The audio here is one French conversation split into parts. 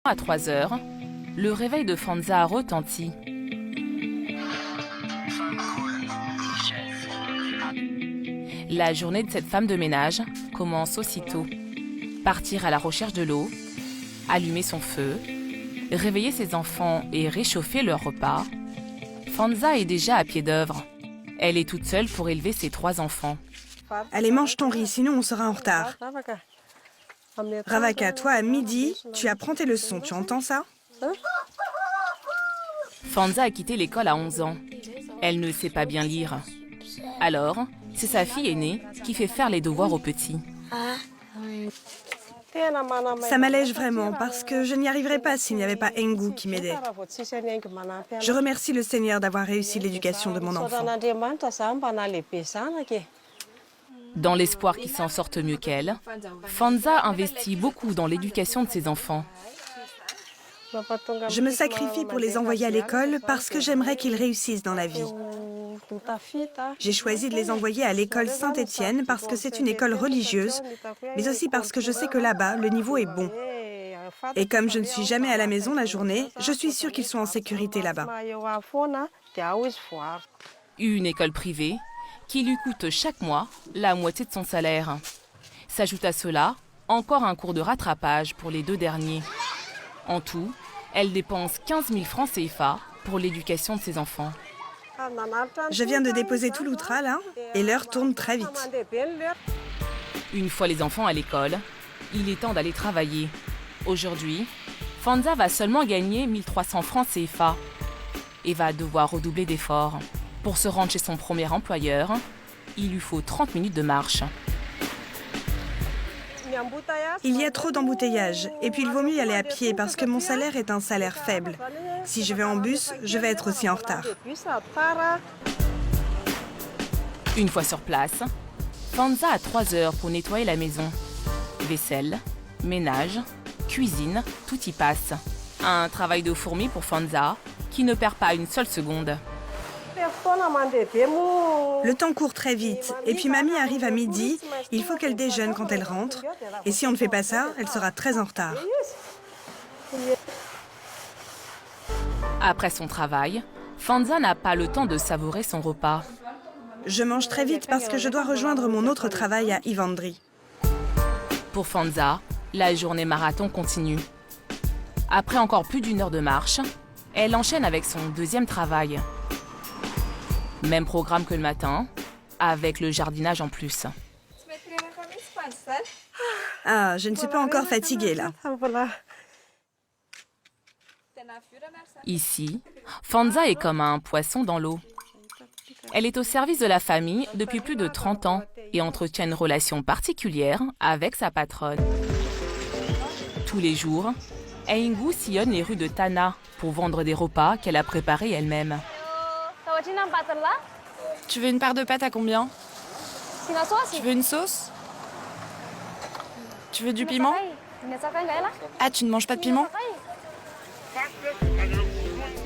À 3 heures, le réveil de Fanza retentit. La journée de cette femme de ménage commence aussitôt. Partir à la recherche de l'eau, allumer son feu, réveiller ses enfants et réchauffer leur repas. Fanza est déjà à pied d'œuvre. Elle est toute seule pour élever ses 3 enfants. Allez, mange ton riz, sinon on sera en retard. Ravaka, toi, à midi, tu apprends tes leçons, tu entends ça? Fanza a quitté l'école à 11 ans. Elle ne sait pas bien lire. Alors, c'est sa fille aînée qui fait faire les devoirs aux petits. Ça m'allège vraiment, parce que je n'y arriverais pas s'il n'y avait pas Engu qui m'aidait. Je remercie le Seigneur d'avoir réussi l'éducation de mon enfant. Dans l'espoir qu'ils s'en sortent mieux qu'elle, Fanza investit beaucoup dans l'éducation de ses enfants. Je me sacrifie pour les envoyer à l'école parce que j'aimerais qu'ils réussissent dans la vie. J'ai choisi de les envoyer à l'école Saint-Étienne parce que c'est une école religieuse, mais aussi parce que je sais que là-bas, le niveau est bon. Et comme je ne suis jamais à la maison la journée, je suis sûre qu'ils sont en sécurité là-bas. Une école privée qui lui coûte chaque mois la moitié de son salaire. S'ajoute à cela encore un cours de rattrapage pour les 2 derniers. En tout, elle dépense 15 000 francs CFA pour l'éducation de ses enfants. Je viens de déposer tout l'outra, là, et l'heure tourne très vite. Une fois les enfants à l'école, il est temps d'aller travailler. Aujourd'hui, Fanza va seulement gagner 1300 francs CFA et va devoir redoubler d'efforts. Pour se rendre chez son premier employeur, il lui faut 30 minutes de marche. Il y a trop d'embouteillages, et puis il vaut mieux y aller à pied parce que mon salaire est un salaire faible. Si je vais en bus, je vais être aussi en retard. Une fois sur place, Fanza a 3 heures pour nettoyer la maison. Vaisselle, ménage, cuisine, tout y passe. Un travail de fourmi pour Fanza, qui ne perd pas une seule seconde. Le temps court très vite, et puis mamie arrive à midi, il faut qu'elle déjeune quand elle rentre, et si on ne fait pas ça, elle sera très en retard. Après son travail, Fanza n'a pas le temps de savourer son repas. Je mange très vite parce que je dois rejoindre mon autre travail à Ivandri. Pour Fanza, la journée marathon continue. Après encore plus d'1 heure de marche, elle enchaîne avec son 2e travail. Même programme que le matin, avec le jardinage en plus. Ah, je ne suis pas encore fatiguée, là. Ici, Fanza est comme un poisson dans l'eau. Elle est au service de la famille depuis plus de 30 ans et entretient une relation particulière avec sa patronne. Tous les jours, Engu sillonne les rues de Tana pour vendre des repas qu'elle a préparés elle-même. Tu veux une part de pâte à combien? Tu veux une sauce? Tu veux du piment? Ah, tu ne manges pas de piment?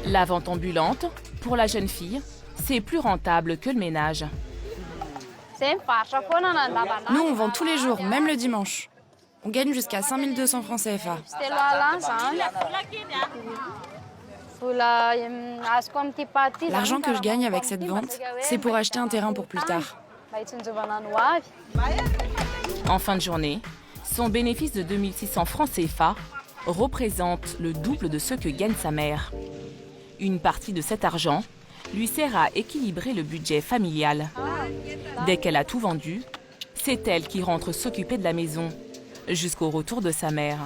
La vente ambulante, pour la jeune fille, c'est plus rentable que le ménage. Nous, on vend tous les jours, même le dimanche. On gagne jusqu'à 5200 francs CFA. L'argent que je gagne avec cette vente, c'est pour acheter un terrain pour plus tard. En fin de journée, son bénéfice de 2600 francs CFA représente le double de ce que gagne sa mère. Une partie de cet argent lui sert à équilibrer le budget familial. Dès qu'elle a tout vendu, c'est elle qui rentre s'occuper de la maison, jusqu'au retour de sa mère.